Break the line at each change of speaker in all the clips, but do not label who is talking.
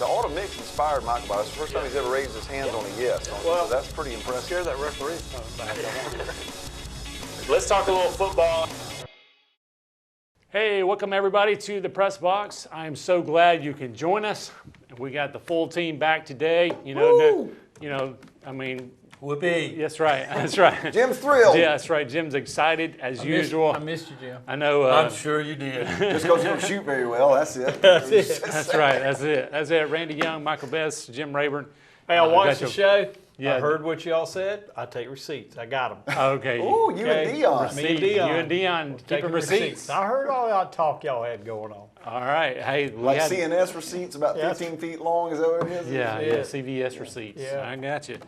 the auto mix inspired Michael Ball. It's the first time he's ever raised his hands on a yes. So that's pretty impressive.
Scare that referee. Let's talk a little football.
Hey, welcome everybody to the Press Box. I am so glad you can join us. We got the full team back today.
Whoopee.
That's right. That's right.
Jim's thrilled.
Yeah, that's right. Jim's excited as usual.
I missed you, Jim.
I know.
I'm sure you did.
Just because you don't shoot very well, that's it.
That's right. That's it. That's it. Randy Young, Michael Best, Jim Rayburn.
Hey, I watched the show.
Yeah.
I heard what y'all said. I take receipts. I got them.
Okay.
Ooh, you and Dion.
Me and Dion.
You and Dion keeping receipts.
I heard all that talk y'all had going on.
All right. Hey,
Like CNS receipts about 15 feet long, is that what it is?
Yeah,
Yeah.
CVS receipts.
Yeah.
I got you.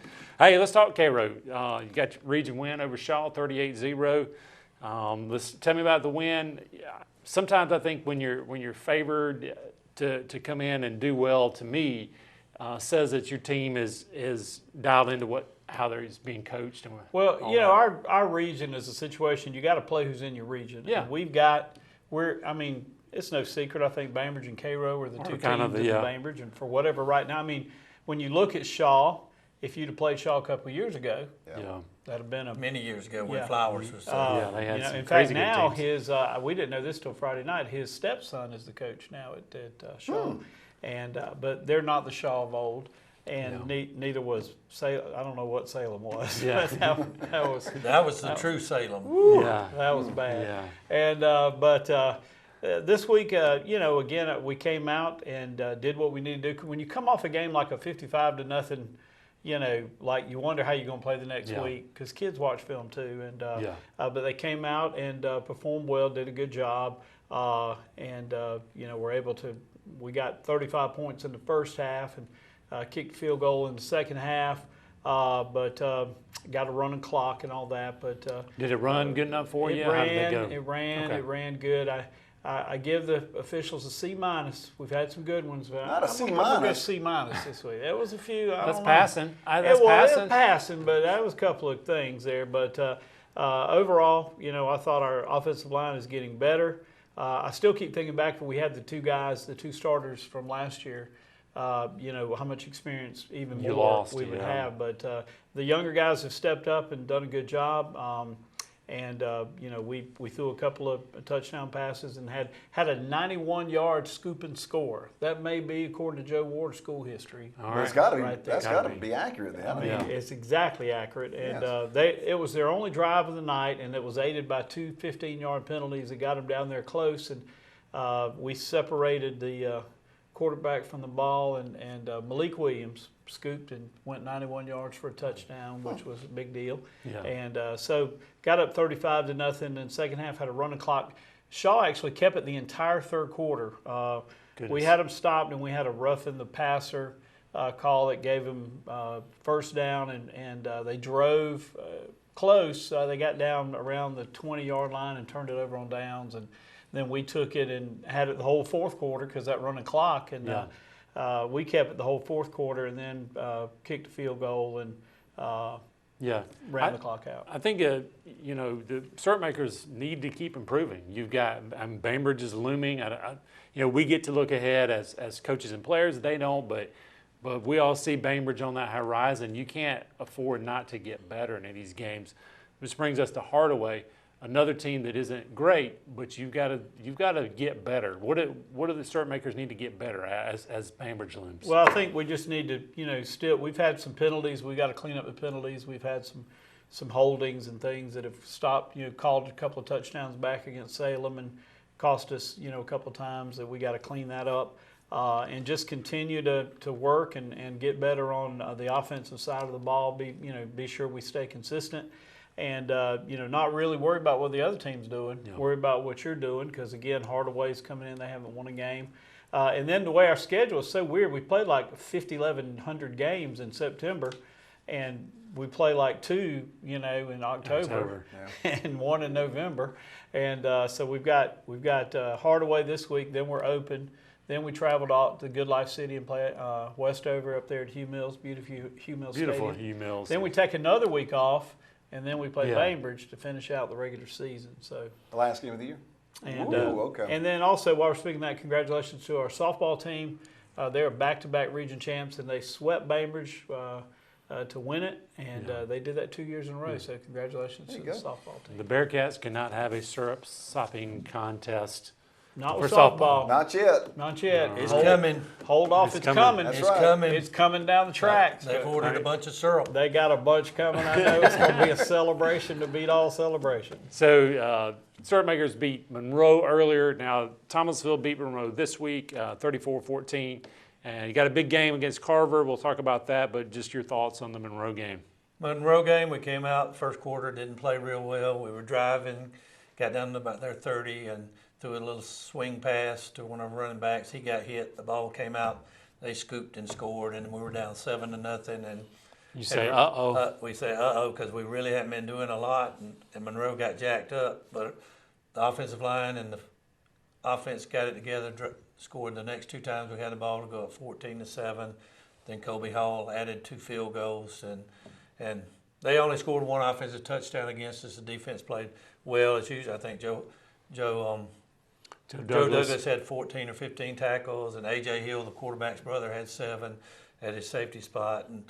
Hey, let's talk K-Road. You got your region win over Shaw, 38-0. Tell me about the win. Sometimes I think when you're favored to come in and do well, to me, says that your team is dialed into how they're being coached. And
Well, our region is a situation you got to play who's in your region.
Yeah.
And it's no secret. I think Bainbridge and Cairo are the two
kind
teams
of
in Bainbridge, and for whatever right now, when you look at Shaw, if you'd have played Shaw a couple of years ago, that'd have been
Many years ago when
Yeah.
Flowers was
they had some
in
crazy
fact,
good
now
teams.
we didn't know this till Friday night. His stepson is the coach now at Shaw, and but they're not the Shaw of old, and neither was Salem. I don't know what Salem was.
Yeah.
that
was the true Salem.
Yeah.
that was bad.
Yeah.
And this week, again, we came out and did what we needed to do. When you come off a game like a 55-0. Like you wonder how you're going to play the next week because kids watch film too. And but they came out and performed well, did a good job, we're able to. We got 35 points in the first half and kicked a field goal in the second half, but got a running clock and all that. But
did it run good enough for you? How did they go?
It ran good. I give the officials a C-. We've had some good ones.
Not a C-.
I'm going to C- this week. There was a few.
That's passing.
It was passing, but that was a couple of things there. But overall, I thought our offensive line is getting better. I still keep thinking back when we had the two starters from last year. How much experience even
You
more
lost,
we would
yeah.
have. But the younger guys have stepped up and done a good job. We threw a couple of touchdown passes and had a 91-yard scoop and score. That may be, according to Joe Ward, school history.
All
But
right.
it's got to be.
Right there.
That's got to be accurate then.
It's exactly accurate. And
Yes.
it was their only drive of the night, and it was aided by two 15-yard penalties that got them down there close. And we separated the quarterback from the ball, and Malik Williams scooped and went 91 yards for a touchdown, which was a big deal.
Yeah.
And so got up 35-0, and second half had a running clock. Shaw actually kept it the entire third quarter. We had them stopped, and we had a roughing the passer call that gave them first down, and they drove close. They got down around the 20-yard line and turned it over on downs, and then we took it and had it the whole fourth quarter because that running clock, and we kept it the whole fourth quarter, and then kicked a field goal and ran the clock out.
I think the cert makers need to keep improving. You've got Bainbridge is looming. We get to look ahead as coaches and players. They don't, but we all see Bainbridge on that horizon. You can't afford not to get better in any of these games. Which brings us to Hardaway, another team that isn't great, but you've got to get better. What do the cert makers need to get better at as Bainbridge looms?
Well, I think we just need to, we've had some penalties. We got to clean up the penalties. We've had some holdings and things that have stopped, called a couple of touchdowns back against Salem and cost us, a couple of times that we got to clean that up. And just continue to work and get better on the offensive side of the ball. Be sure we stay consistent, and not really worry about what the other team's doing.
Yeah.
Worry about what you're doing, because again, Hardaway's coming in; they haven't won a game. And then the way our schedule is so weird, we played like 1,100 games in September, and we play like two, in October. And one in November, and so we've got Hardaway this week. Then we're open. Then we traveled out to Good Life City and play Westover up there at Hugh Mills, beautiful Hugh Mills
Beautiful
Stadium.
Hugh Mills.
Then we take another week off, and then we play
Yeah.
Bainbridge to finish out the regular season. So,
The last game of the year?
and
Ooh, okay.
and then also while we're speaking of that, congratulations to our softball team. They're back-to-back region champs, and they swept Bainbridge to win it, and they did that 2 years in a row. So congratulations to the softball team.
The Bearcats cannot have a syrup sopping contest.
Not with
For softball.
softball.
Not yet.
Not yet.
It's
Hold-
coming.
Hold off. It's coming.
That's
It's
right.
coming.
It's coming down the tracks.
They've ordered a bunch of syrup.
They got a bunch coming. I know it's going to be a celebration to beat all celebrations.
So Syrup Makers beat Monroe earlier. Now Thomasville beat Monroe this week, 34-14. And you got a big game against Carver. We'll talk about that, but just your thoughts on the Monroe game.
Monroe game, we came out first quarter, didn't play real well. We were driving, got down to about their 30 and threw a little swing pass to one of our running backs. He got hit. The ball came out. They scooped and scored, and we were down 7-0. And
You say, uh-oh.
we say, uh-oh, because we really hadn't been doing a lot, and Monroe got jacked up. But the offensive line and the offense got it together, scored the next 2 times we had the ball to go up 14-7. Then Kobe Hall added 2 field goals, and they only scored 1 offensive touchdown against us. The defense played well as usual. I think Joe Douglas had 14 or 15 tackles, and A.J. Hill, the quarterback's brother, had 7 at his safety spot. And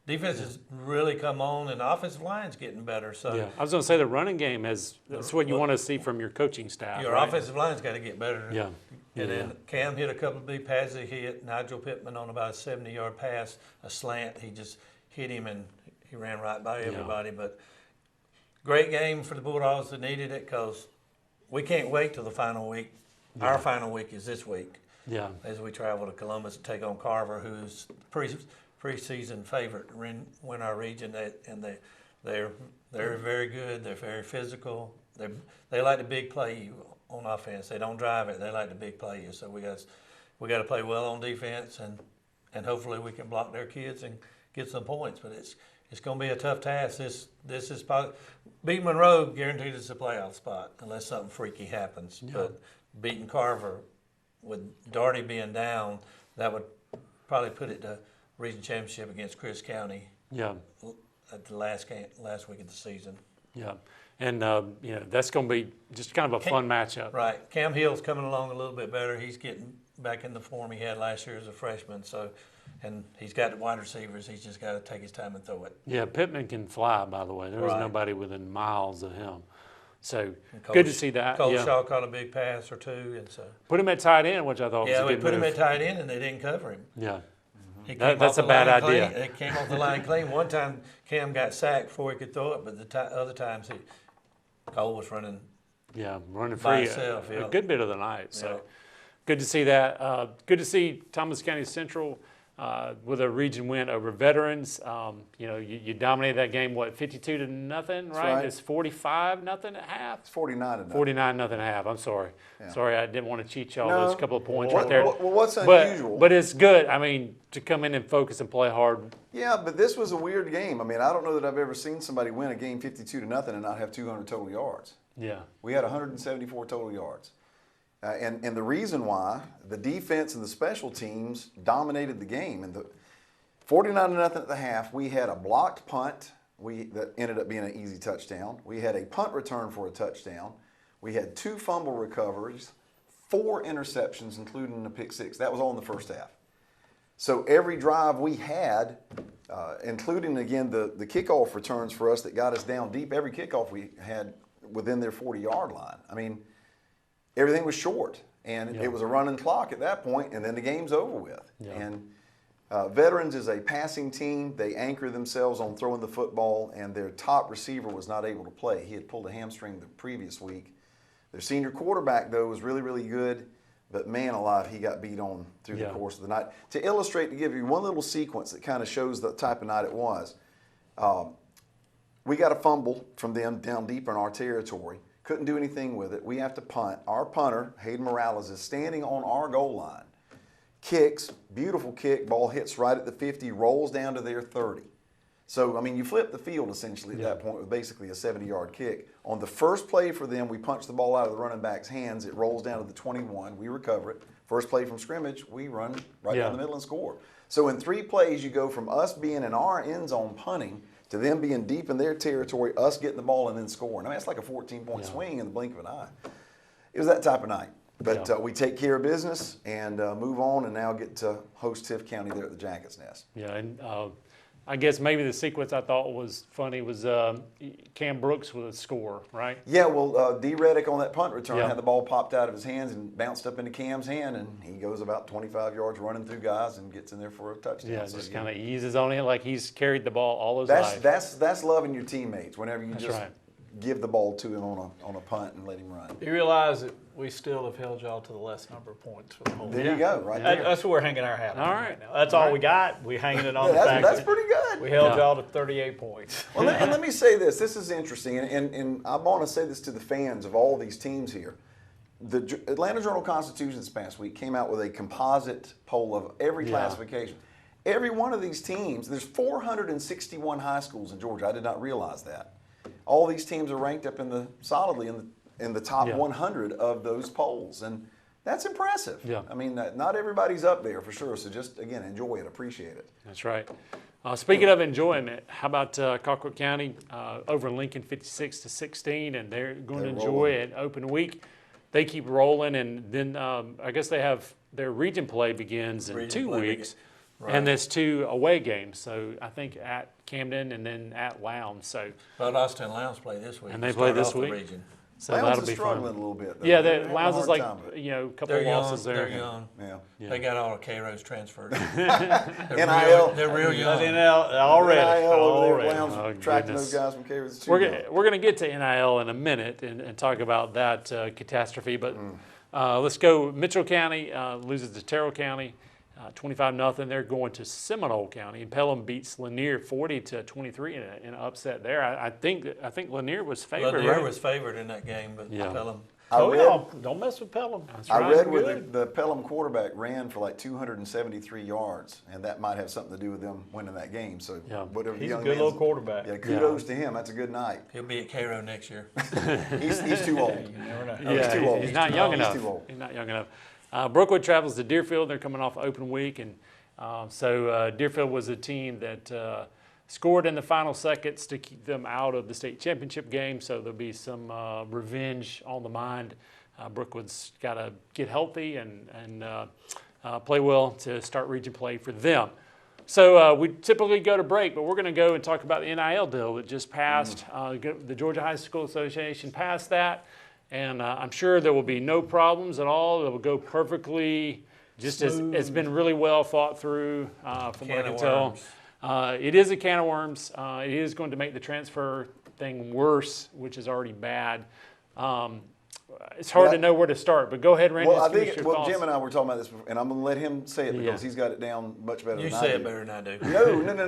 defense has really come on, and the offensive line's getting better. So
Yeah, I was going to say the running game that's what you want to see from your coaching staff.
your
right?
offensive line's got to get better.
Yeah.
And then Cam hit a couple of big passes. He hit Nigel Pittman on about a 70-yard pass, a slant. He just hit him, and he ran right by everybody. But great game for the Bulldogs that needed it, because we can't wait till the final week. Our final week is this week, as we travel to Columbus to take on Carver, who's preseason favorite to win our region. They're very good. They're very physical. They like to big play you on offense. They don't drive it. They like to big play you. So we got to play well on defense, and hopefully we can block their kids and get some points. But it's going to be a tough task. This is probably beating Monroe guaranteed us a playoff spot unless something freaky happens. Yeah. But beating Carver with Darty being down, that would probably put it to region championship against Chris County.
Yeah.
At the last week of the season.
Yeah. And, that's going to be just kind of a fun matchup.
Right. Cam Hill's coming along a little bit better. He's getting back in the form he had last year as a freshman. And he's got the wide receivers. He's just got to take his time and throw it.
Yeah, Pittman can fly, by the way. There was nobody within miles of him. So
Cole,
good to see that.
Cole Shaw caught a big pass or 2. And so
put him at tight end, which I thought was a good
we put
move.
him at tight end, and they didn't cover him.
Yeah.
That's
a bad idea.
He came off the line clean. One time Cam got sacked before he could throw it, but the other times Cole was running.
Yeah, running
by
free
himself,
a good bit of the night. So good to see that. Good to see Thomas County Central with a region win over Veterans. You dominated that game, 52-0, right? It's 45-0 at half.
It's 49-0.
49-0 at half. I'm sorry.
Yeah.
Sorry, I didn't want to cheat y'all
No.
those couple of points
Well,
right there.
well, what's unusual?
But it's good. I mean, to come in and focus and play hard.
Yeah, but this was a weird game. I mean, I don't know that I've ever seen somebody win a game 52-0 and not have 200 total yards.
Yeah.
We had 174 total yards. And the reason why, the defense and the special teams dominated the game. And the 49-0 at the half, we had a blocked punt that ended up being an easy touchdown. We had a punt return for a touchdown. We had 2 fumble recoveries, 4 interceptions, including a pick 6. That was all in the first half. So every drive we had, including, again, the kickoff returns for us that got us down deep, every kickoff we had within their 40-yard line. I mean, everything was short, and it was a running clock at that point, and then the game's over with.
Yeah.
And Veterans is a passing team. They anchor themselves on throwing the football, and their top receiver was not able to play. He had pulled a hamstring the previous week. Their senior quarterback, though, was really, really good, but man alive, he got beat on through the course of the night. To illustrate, to give you one little sequence that kind of shows the type of night it was, we got a fumble from them down deep in our territory. Couldn't do anything with it. We have to punt. Our punter, Hayden Morales, is standing on our goal line. Kicks, beautiful kick, ball hits right at the 50, rolls down to their 30. So, I mean, you flip the field essentially at that point with basically a 70-yard kick. On the first play for them, we punch the ball out of the running back's hands. It rolls down to the 21. We recover it. First play from scrimmage, we run right down the middle and score. So in 3 plays, you go from us being in our end zone punting to them being deep in their territory, us getting the ball and then scoring. I mean, it's like a 14-point swing in the blink of an eye. It was that type of night. But
Yeah.
we take care of business and move on, and now get to host Tiff County there at the Jackets Nest.
Yeah, and I guess maybe the sequence I thought was funny was Cam Brooks with a score, right?
Yeah, well, D. Reddick on that punt return
Yeah.
had the ball popped out of his hands and bounced up into Cam's hand, and he goes about 25 yards running through guys and gets in there for a touchdown.
Yeah,
So,
just
yeah.
kind of eases on it like he's carried the ball all his life.
That's loving your teammates whenever you
That's
just
right.
give the ball to him on a punt and let him run.
You realize that we still have held y'all to the less number of points for the whole
There
year.
you go, right
Yeah.
there.
That's what we're hanging our hat on
All
right
right.
now. That's all we got. We're hanging it on
Yeah,
the fact
that's
that
pretty good.
we held
Yeah.
y'all to 38 points.
Well, and let me say this. This is interesting, and I want to say this to the fans of all these teams here. The Atlanta Journal-Constitution this past week came out with a composite poll of every
Yeah.
classification. Every one of these teams, there's 461 high schools in Georgia. I did not realize that. All these teams are ranked up solidly in the top
Yeah.
100 of those polls, and that's impressive.
Yeah.
I mean, not everybody's up there for sure. So just again, enjoy it, appreciate it.
That's right. Speaking of enjoyment, how about Colquitt County over in Lincoln, 56-16, and they're going to
They're
enjoy
rolling.
an open week. They keep rolling, and then I guess they have their region play begins in
Region
2
play
weeks,
Right.
and there's 2 away games. So I think at Camden and then at Lowndes. So
But Austin and Lowndes play this week.
And they
to
play
start
this
off the
week?
region.
so
Lowndes
that'll
is
be
struggling
fun.
a little bit. Though.
Yeah,
They're having a
Lowndes
hard
is like
time of it.
a couple
They're young.
losses there.
They're young.
Yeah.
Yeah.
They got all the K-Rose transferred.
NIL.
They're real young.
But already.
NIL over there at
already.
Lowndes,
Oh,
tracking
goodness.
those guys from K.
We're going to get to NIL in a minute and talk about that catastrophe, but let's go. Mitchell County loses to Terrell County 25-0. They're going to Seminole County, and Pelham beats Lanier 40-23 in an upset there. I think Lanier was favored.
Lanier
right?
was favored in that game, but
Yeah.
Pelham.
Oh,
read-
no, don't mess with Pelham.
I
right.
read where
Good.
the Pelham quarterback ran for like 273 yards, and that might have something to do with them winning that game. So
Yeah.
whatever the
He's a
young
good
man's-
little quarterback.
Yeah, kudos to him. That's a good night.
He'll be at Cairo next year.
He's too old.
You never know.
he's
Yeah,
too old.
he's
He's
not
too
young
old.
enough.
He's too old.
He's not young enough. Brookwood travels to Deerfield. They're coming off open week, and so Deerfield was a team that scored in the final seconds to keep them out of the state championship game. So there'll be some revenge on the mind. Brookwood's got to get healthy and play well to start region play for them. So we typically go to break, but we're going to go and talk about the NIL deal that just passed. The Georgia High School Association passed that, and I'm sure there will be no problems at all. It will go perfectly, just as it's been really well thought through from what I
Can
can
of
tell.
worms.
It is a can of worms. It is going to make the transfer thing worse, which is already bad. It's hard
Yeah.
to know where to start, but go ahead, Randy.
Well, I
just give us
think
your
Jim
thoughts.
and I were talking about this, and I'm going to let him say it because
Yeah.
he's got it down much better
You
than I
say
do.
it better than I do.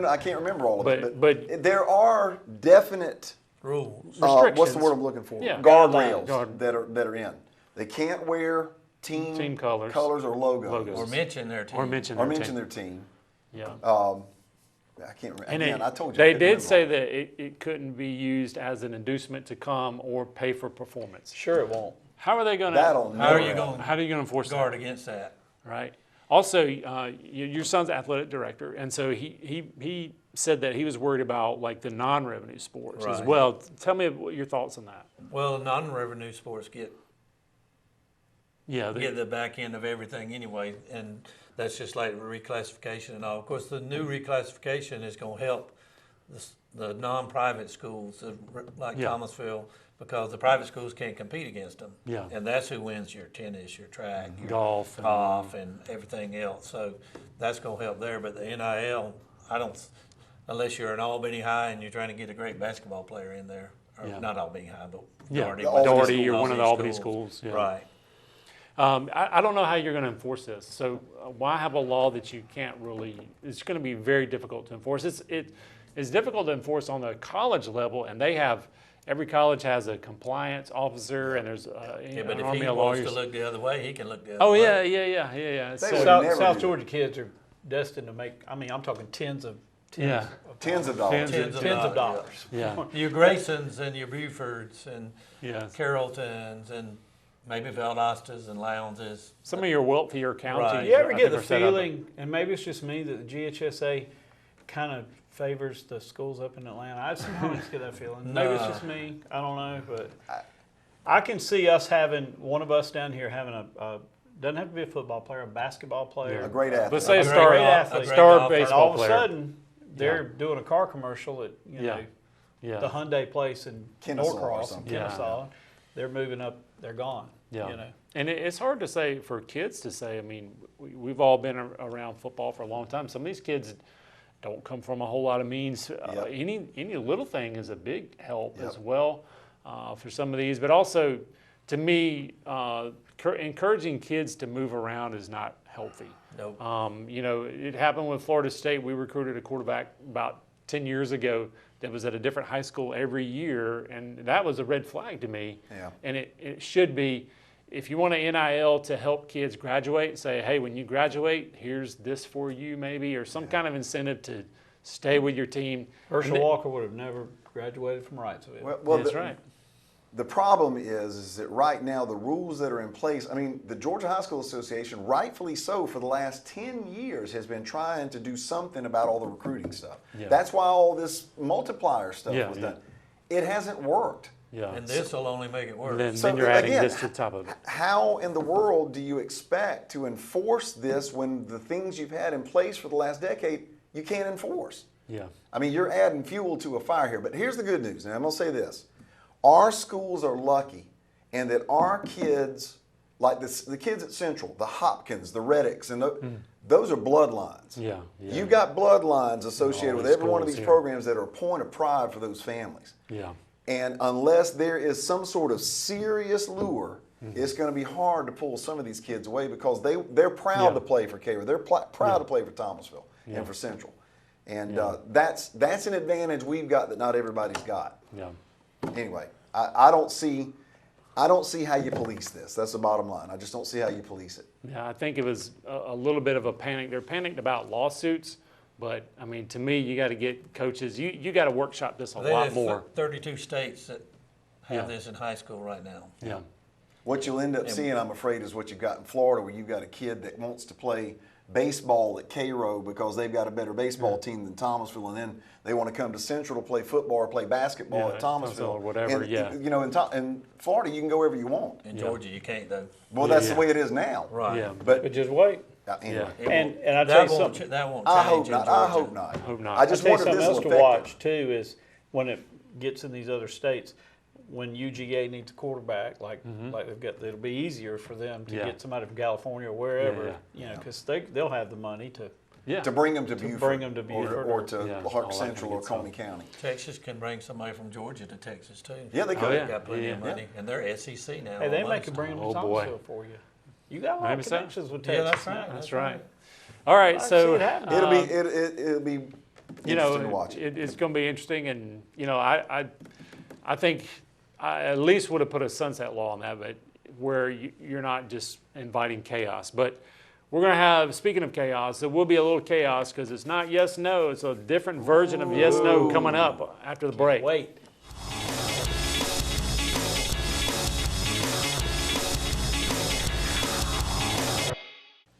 No, I can't remember all of it.
But-
there are definite
Rules.
what's the
Restrictions.
word I'm looking for?
Yeah.
Guardrails
Guard-
that are in. They can't wear team
colors.
or logos,
Logos.
Or mention their team.
Or mention
or
their
mention
team.
their team.
Yeah.
I can't remember.
And
Again, I told you. I
they
couldn't
did
remember
say
all.
that it couldn't be used as an inducement to come or pay for performance.
Sure it won't.
How are they going
That'll
to?
How are
never
you
happen.
going
How are you going to enforce
to guard
that?
against that?
Right. Also, your son's athletic director, and so he said that he was worried about like the non-revenue sports as
Right.
well. Tell me what your thoughts on that.
Well, non-revenue sports get
Yeah.
the back end of everything anyway, and that's just like reclassification and all. Of course, the new reclassification is going to help the non-private schools like
Yeah.
Thomasville, because the private schools can't compete against them.
Yeah.
And that's who wins your tennis, your track, your
Golf and-
golf, and everything else. So that's going to help there. But the NIL, unless you're an Albany High and you're trying to get a great basketball player in there, or
Yeah.
not Albany High, but
Yeah,
Doherty.
Doherty or one of the Albany schools. Yeah.
Right.
I don't know how you're going to enforce this. So why have a law that you can't really? It's going to be very difficult to enforce. It's difficult to enforce on the college level, and every college has a compliance officer, and there's
Yeah, but
an
if
army
he
of
wants
lawyers.
to look the other way, he can look the other
Oh
way.
yeah.
They
So-
would
South,
never
South
do
Georgia kids are destined to make, I mean, I'm talking tens of
Yeah.
Tens of dollars.
Tens of
tens of
dollars,
dollars.
Yeah.
Your Graysons and your Bufords and
Yeah.
Carrolltons and maybe Valdostas and Lowndeses.
Some of your wealthier counties.
Right.
You ever
I
get
think
the
are set up-
feeling, and maybe it's just me, that the GHSA kind of favors the schools up in Atlanta? I sometimes get that feeling. Maybe it's
No.
just me. I don't know, but I can see us having one of us down here having doesn't have to be a football player, a basketball player.
A great athlete.
Let's say a
great
star,
athlete.
a star
golfer.
And
baseball
all of a
player.
sudden, they're doing a car commercial at
Yeah. Yeah.
the Hyundai place in
Kennesaw or
Norcross and
something.
Yeah.
Kennesaw. They're moving up. They're gone.
Yeah.
You know.
And it's hard to say for kids to say. I mean, we've all been around football for a long time. Some of these kids don't come from a whole lot of means.
Yep.
Any little thing is a big help
Yep.
as well for some of these. But also, to me, encouraging kids to move around is not healthy.
Nope.
You know, it happened with Florida State. We recruited a quarterback about 10 years ago that was at a different high school every year, and that was a red flag to me.
Yeah.
And it should be, if you want an NIL to help kids graduate, say, hey, when you graduate, here's this for you maybe, or some kind of incentive to stay with your team.
Herschel Walker would have never graduated from Wrightsville.
Well,
That's right.
The problem is that right now the rules that are in place, I mean, the Georgia High School Association, rightfully so, for the last 10 years has been trying to do something about all the recruiting stuff.
Yeah.
That's why all this multiplier stuff
Yeah,
was
yeah.
done. It hasn't worked.
Yeah.
And this will only make it worse.
Then you're adding
again,
this to the top of it.
How in the world do you expect to enforce this when the things you've had in place for the last decade you can't enforce?
Yeah.
I mean, you're adding fuel to a fire here. But here's the good news, and I'm going to say this. Our schools are lucky in that our kids, like the kids at Central, the Hopkins, the Reddicks, and those are bloodlines.
Yeah, yeah.
You got bloodlines associated with
these
every one of
schools,
these
yeah.
programs that are a point of pride for those families.
Yeah.
And unless there is some sort of serious lure, it's going to be hard to pull some of these kids away because they're proud
Yeah.
to play for Cairo. They're proud to play for Thomasville and for Central. And that's an advantage we've got that not everybody's got.
Yeah.
Anyway, I don't see how you police this. That's the bottom line. I just don't see how you police it.
Yeah, I think it was a little bit of a panic. They're panicked about lawsuits, but I mean, to me, you got to get coaches. You got to workshop this a lot
There's
more.
32 states that have
Yeah.
this in high school right now.
Yeah.
What you'll end up seeing, I'm afraid, is what you've got in Florida, where you've got a kid that wants to play baseball at Cairo because they've got a better baseball team than Thomasville, and then they want to come to Central to play football or play basketball
Yeah,
at Thomasville
or whatever,
And,
yeah.
You know, in Florida, you can go wherever you want.
In Georgia, you can't though.
Well,
Yeah,
that's
yeah.
the way it is now.
Right.
Yeah.
But
But just wait.
anyway,
It
And
won't-
I tell you
that won't
something.
that won't
I
change
hope
in
not.
Georgia.
I hope not.
Hope not.
I just
I'll tell you
wonder if
something
this
else
will
to
affect
watch
them.
too is when it gets in these other states. When UGA needs a quarterback, like they've got, it'll be easier for them to
Yeah.
get somebody from California or wherever,
Yeah,
you know, because they'll have the money to.
Yeah.
To bring them to Beaufort,
bring them to Beaufort
or to
Yeah,
Clark
all that
Central
can
or
get
Coney County.
Texas can bring somebody from Georgia to Texas too.
Yeah, they
Oh,
could.
yeah.
They've got plenty of
Yeah.
money, and they're SEC now.
Hey, they
almost.
may can bring them to
Oh, boy.
Thomasville for you. You got a lot
Maybe
of
so.
connections with
Yeah,
Texas.
that's right.
now.
That's right. All right,
I see
so
it happening.
It'll be
you
interesting
know,
to watch.
it's going to be interesting, and you know, I think I at least would have put a sunset law on that, but where you're not just inviting chaos. But we're going to have, speaking of chaos, there will be a little chaos because it's not yes no. It's a different version of yes no coming up after the break.
Wait.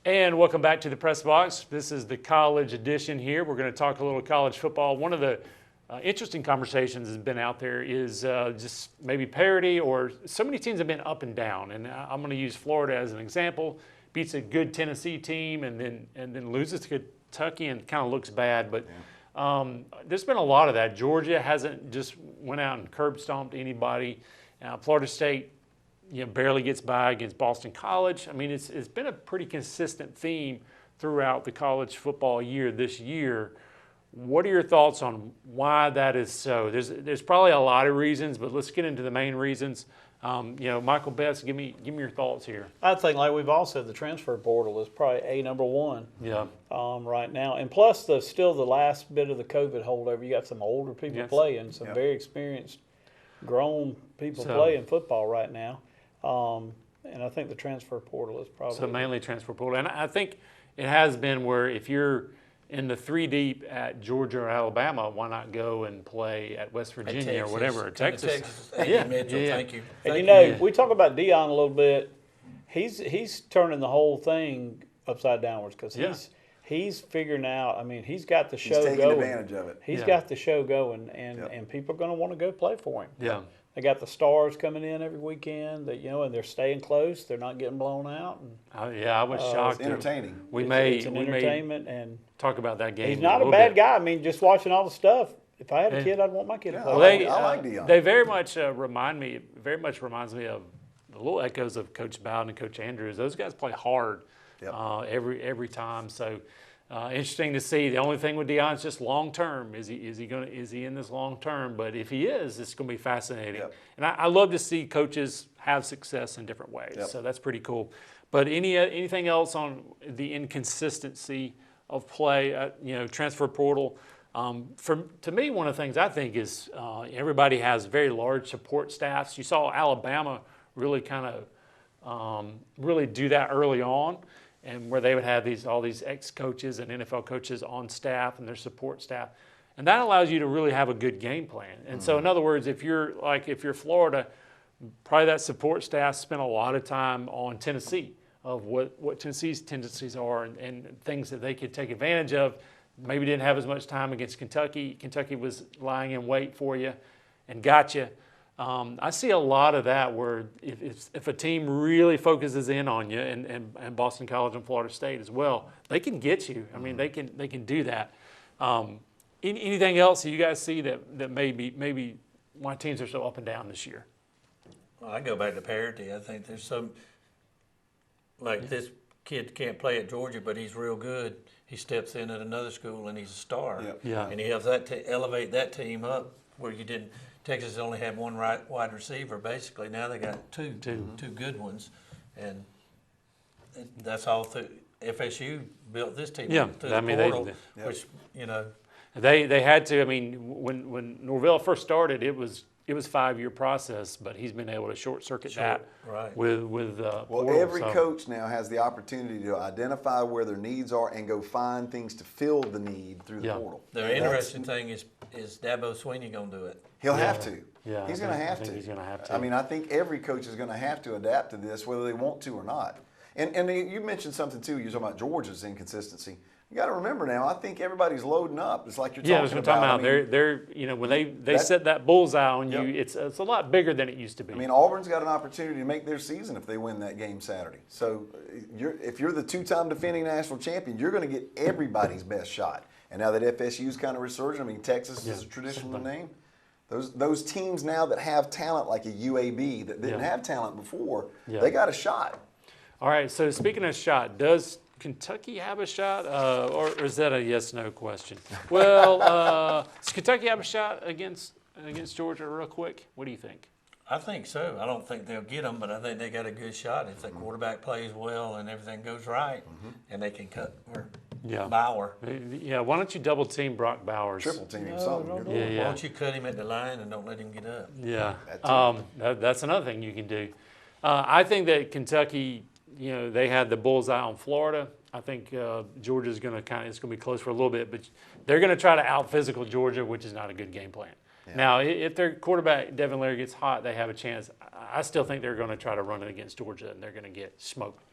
And welcome back to the Press Box. This is the college edition here. We're going to talk a little college football. One of the interesting conversations has been out there is just maybe parity, or so many teams have been up and down. And I'm going to use Florida as an example. Beats a good Tennessee team and then loses to Kentucky and kind of looks bad. But there's been a lot of that. Georgia hasn't just went out and curb stomped anybody. Florida State, barely gets by against Boston College. I mean, it's been a pretty consistent theme throughout the college football year this year. What are your thoughts on why that is so? There's probably a lot of reasons, but let's get into the main reasons. Michael Betts, give me your thoughts here.
I think, like we've all said, the transfer portal is probably number one
Yeah.
right now. And plus, still the last bit of the COVID holdover. You got some older people
Yes.
playing, some
Yep.
very experienced, grown people
So-
playing football right now. And I think the transfer portal is probably
So mainly transfer portal. And I think it has been where if you're in the three deep at Georgia or Alabama, why not go and play at West
Hey,
Virginia or
Texas.
whatever, or
Come to
Texas?
Texas. Hey,
Yeah,
Mitchell,
yeah.
thank you.
And
Thank
Yeah.
we talk about Dion a little bit. He's turning the whole thing upside downwards because
Yeah.
he's figuring out. I mean, he's got the
He's
show
taking
going.
advantage of it.
He's
Yeah.
got the show going, and
Yep.
and people are going to want to go play for him.
Yeah.
They got the stars coming in every weekend. That and they're staying close. They're not getting blown out. And
Yeah, I was shocked.
It's entertaining.
We
it's an
may
entertainment, and
talk about that game.
he's
in
not a
little
bad
bit.
guy. I mean, just watching all the stuff. If I had a
Yeah.
kid, I'd want my kid to
Yeah,
play.
Well,
I like Deion.
they very much reminds me of the little echoes of Coach Bowden and Coach Andrews. Those guys play hard
Yep.
every time. So interesting to see. The only thing with Deion is just long term. Is he in this long term? But if he is, it's going to be fascinating.
Yep.
And I love to see coaches have success in different ways.
Yep.
So that's pretty cool. But anything else on the inconsistency of play? Transfer portal. To me, one of the things I think is everybody has very large support staffs. You saw Alabama really kind of really do that early on, and where they would have all these ex-coaches and NFL coaches on staff and their support staff, and that allows you to really have a good game plan. And so, in other words, if you're Florida, probably that support staff spent a lot of time on Tennessee, of what Tennessee's tendencies are and things that they could take advantage of. Maybe didn't have as much time against Kentucky. Kentucky was lying in wait for you and got you. I see a lot of that where if a team really focuses in on you, and Boston College and Florida State as well, they can get you. I mean, they can do that. Anything else that you guys see that maybe why teams are so up and down this year?
Well, I go back to parity. I think there's some, like this kid can't play at Georgia, but he's real good. He steps in at another school and he's a star.
Yep.
Yeah.
And he helps that elevate that team up where you didn't. Texas only had one wide receiver basically. Now they got two good ones, and that's all through FSU built this team.
Yeah,
through
I
the
mean,
portal,
Yep.
which
They had to. I mean, when Norvell first started, it was a 5-year process, but he's been able to short circuit that
right.
with
Well,
portal,
every
so.
coach now has the opportunity to identify where their needs are and go find things to fill the need through the
Yeah.
portal.
The
And
interesting thing is Dabo Swinney gonna do it?
he'll
Yeah.
have to.
Yeah,
He's
I
going to
think- I
have
think
to.
he's gonna have to.
I mean, I think every coach is going to have to adapt to this, whether they want to or not. And you mentioned something too. You're talking about Georgia's inconsistency. You got to remember now. I think everybody's loading up. It's like you're
Yeah, I
talking
was going to talk about.
I mean,
They're when they
that-
set that bullseye on you,
Yep.
it's a lot bigger than it used to be.
I mean, Auburn's got an opportunity to make their season if they win that game Saturday. So if you're the two-time defending national champion, you're going to get everybody's best shot. And now that FSU's kind of resurgent, I mean, Texas is a traditional name. Those teams now that have talent like a UAB that didn't
Yeah.
have talent before,
Yeah.
they got a shot.
All right. So speaking of shot, does Kentucky have a shot, or is that a yes/no question? Well, does Kentucky have a shot against Georgia? Real quick, what do you think?
I think so. I don't think they'll get them, but I think they got a good shot if the quarterback plays well and everything goes right, and they can cut
Yeah.
Bauer.
Yeah. Why don't you double team Brock Bowers?
Triple team him
No,
something.
no,
Good
no.
Lord.
Yeah.
Why don't you cut him at the line and don't let him get up?
Yeah,
That too.
that's another thing you can do. I think that Kentucky, they had the bullseye on Florida. I think Georgia's going to it's going to be close for a little bit, but they're going to try to out-physical Georgia, which is not a good game plan.
Yeah.
Now, if their quarterback, Devin Leary, gets hot, they have a chance. I still think they're going to try to run it against Georgia, and they're going to get smoked.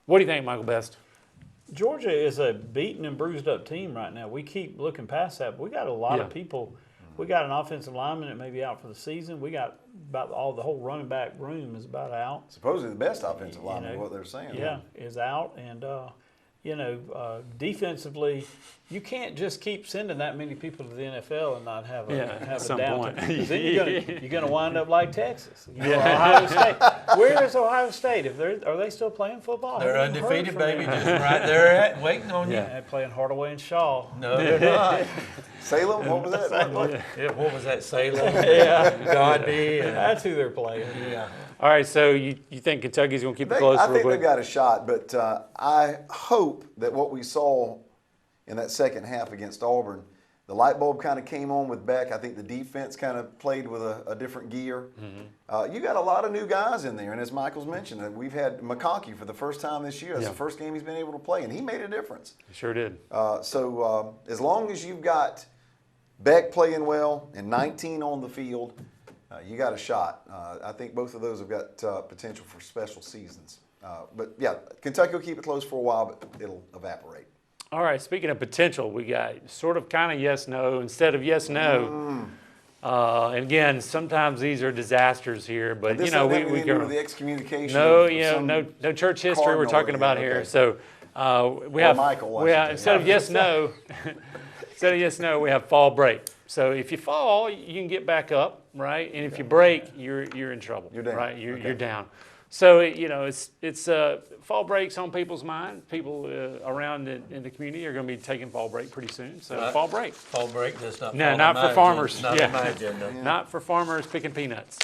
What do you think, Michael Best?
Georgia is a beaten and bruised up team right now. We keep looking past that, but we got a lot
Yeah.
of people. We got an offensive lineman that may be out for the season. We got the whole running back room is about out.
Supposedly the best offensive
You
lineman,
know,
what they're saying.
Yeah, is out, and defensively, you can't just keep sending that many people to the NFL and not have a
At
have
some
a down.
point.
'Cause then you're gonna wind up like Texas. Ohio State. Where is Ohio State? Are they still playing football? I
They're
haven't heard
undefeated,
from
baby,
them.
just right there waiting on you.
Yeah.
They're playing Hardaway and Shaw.
No, they're not.
Salem, what was that?
Yeah, what was that, Salem?
Yeah.
Godby.
That's who they're playing.
Yeah.
All right, so you think Kentucky's going to keep it
I
close real
think
quick?
they've got a shot, but I hope that what we saw in that second half against Auburn, the light bulb kind of came on with Beck. I think the defense kind of played with a different gear. You got a lot of new guys in there, and as Michael's mentioned, we've had McConkey for the first time this year. That's the first game he's been able to play, and he made a difference.
Sure did.
So as long as you've got Beck playing well and 19 on the field, you got a shot. I think both of those have got potential for special seasons. But yeah, Kentucky will keep it close for a while, but it'll evaporate.
All right, speaking of potential, we got sort of kind of yes, no, instead of yes, no. And again, sometimes these are disasters here, but
This
you know,
doesn't have
we
anything to do
go,
with the excommunication.
no,
of
you know,
some-
no church history we're
cardinal,
talking about
yeah,
here.
okay.
So we
Or
have,
Michael, I
we
should
have
say.
instead of yes, no, instead of yes, no, we have fall break. So if you fall, you can get back up, right? And if you break, you're in trouble,
You're down.
right? You're
Okay.
down. So you know, it's fall breaks on people's mind. People around in the community are going to be taking fall break pretty soon. So
Right.
fall break.
Fall break does not.
No,
fall
not
on
for
my
farmers.
agenda. Not
Yeah.
on my agenda.
Not for farmers picking peanuts.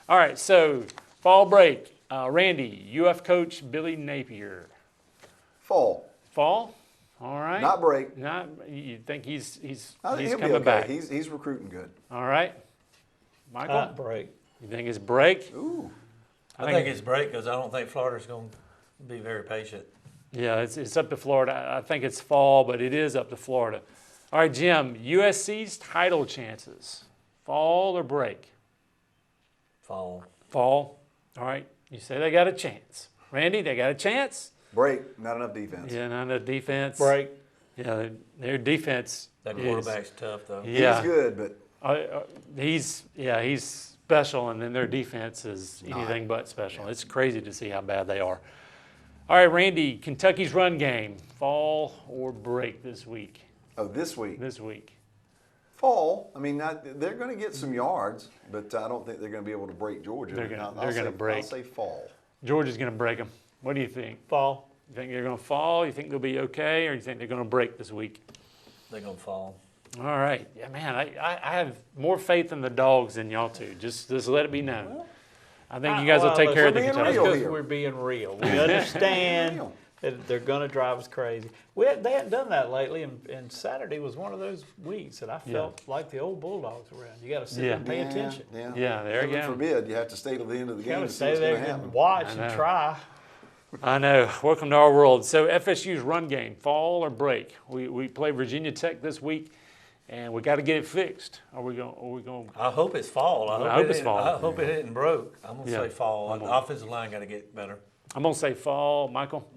All right, so fall break. Randy, UF coach Billy Napier.
Fall,
Fall. All right.
not break.
Not. You think he's
He'll be
coming
okay.
back?
He's recruiting good.
All right. Michael,
Break.
you think it's break?
Ooh,
I think it's break because I don't think Florida's going to be very patient.
Yeah, it's up to Florida. I think it's fall, but it is up to Florida. All right, Jim. USC's title chances. Fall or break?
Fall.
Fall. All right. You say they got a chance. Randy, they got a chance?
break, not enough defense.
Yeah, not the defense.
Break.
Yeah, their defense.
That
is-
quarterback's tough though.
Yeah,
He's good, but
he's special, and then their defense is anything but special. It's crazy to see how bad they are. All right, Randy, Kentucky's run game, fall or break this week?
this week,
This week.
fall. I mean, they're going to get some yards, but I don't think they're going to be able to break Georgia.
They're gonna-
I'll
they're gonna
say-
break.
I'll say fall.
Georgia's going to break them. What do you think?
Fall.
You think they're going to fall? You think they'll be okay, or you think they're going to break this week?
They're going to fall.
All right. Yeah, man, I have more faith in the dogs than y'all two. Just let it be known. I think you guys will
Well,
take care of the
we're being
Kentucky.
real
Because
here.
we're being real. We understand
Real.
that they're going to drive us crazy. They hadn't done that lately, and Saturday was one of those weeks that I felt like the old Bulldogs around. You got to sit there and pay attention.
Yeah,
Yeah, there you
Heaven
go.
forbid you have to stay till the end of the
You
game
got to
to see
stay
what's
there
going to
and
happen.
watch
I
and
know.
try.
I know. Welcome to our world. So FSU's run game, fall or break? We play Virginia Tech this week, and we got to get it fixed. Are we going?
I hope it's fall.
I hope it's
it
fall.
I hope it isn't broke. I'm going to
Yeah.
say fall. The offensive line got to get better.
I'm gonna say fall. Michael,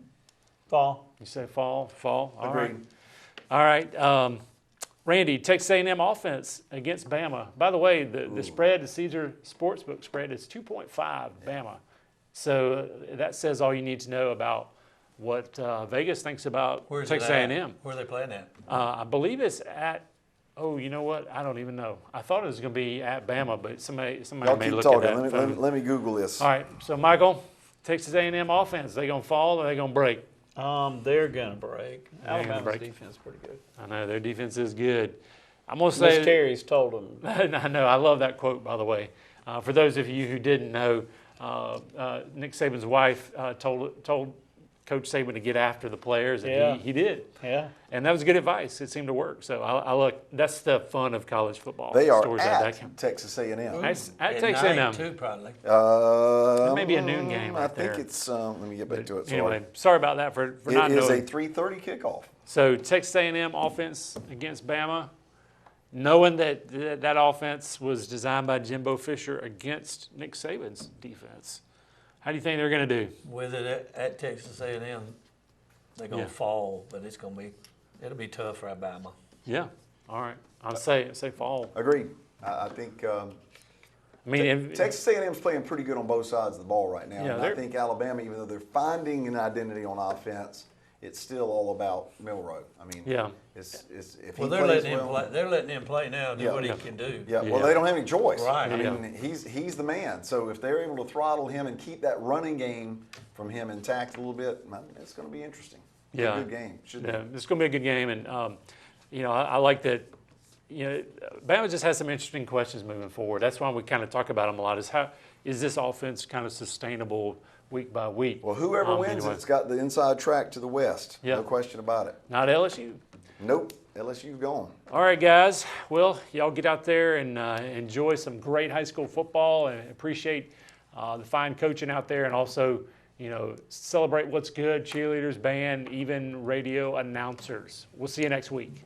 Fall.
you say fall. Fall. All right.
Agreed.
All right. Randy, Texas A&M offense against Bama. By the way, the spread, the Caesar Sportsbook spread is 2.5 Bama. So that says all you need to know about what Vegas thinks about
Where's
Texas
it at?
A&M.
Where are they playing at?
I believe it's at. Oh, you know what? I don't even know. I thought it was going to be at Bama, but somebody
Y'all
may
keep
look
talking.
at that.
Let me,
phone.
let me Google this.
All right. So Michael, Texas A&M offense. They going to fall or they going to break?
They're going to break.
gonna
Alabama's
break.
defense is pretty good.
I know their defense is good. I'm going to say.
Miss Terry's told them.
I know. I love that quote, by the way. For those of you who didn't know, Nick Saban's wife told Coach Saban to get after the players, and
Yeah.
he did.
Yeah.
And that was good advice. It seemed to work. So I look. That's the fun of college football.
They are
Stories like that.
at Texas A&M.
At
At
Texas
night,
A&M.
too, probably.
It may be a noon game
I
right
think
there.
it's. Let me get back to it. Sorry.
Anyway, sorry about that for not
It is
knowing.
a 3:30 kickoff.
So Texas A&M offense against Bama, knowing that that offense was designed by Jimbo Fisher against Nick Saban's defense. How do you think they're going to do?
With it at Texas A&M, they're going to
Yeah.
fall, but it'll be tough for Alabama.
Yeah. All right. I'll say fall.
Agreed. I think
I mean,
Texas A&M's playing pretty good on both sides of the ball right now.
Yeah,
and I
they're-
think Alabama, even though they're finding an identity on offense, it's still all about Milroe. I mean,
Yeah.
it's if
Well,
he
they're
plays
letting him
well,
play. They're letting him play now. Do
Yeah.
what he
Yeah.
can do.
Yeah, well,
Yeah.
they don't have any choice.
Right.
I
Yeah.
mean, he's the man. So if they're able to throttle him and keep that running game from him intact a little bit, man, it's going to be interesting. Be
Yeah.
a good game. Should
Yeah, this is going to be a good game, and I like that. Bama just has some interesting questions moving forward. That's why we kind of talk about them a lot. Is this offense kind of sustainable week by week?
Well, whoever wins,
anyway.
it's got the inside track to the west.
Yeah.
No question about it.
Not LSU.
Nope. LSU's gone.
All right, guys. Well, y'all get out there and enjoy some great high school football, and appreciate the fine coaching out there, and also, celebrate what's good, cheerleaders, band, even radio announcers. We'll see you next week.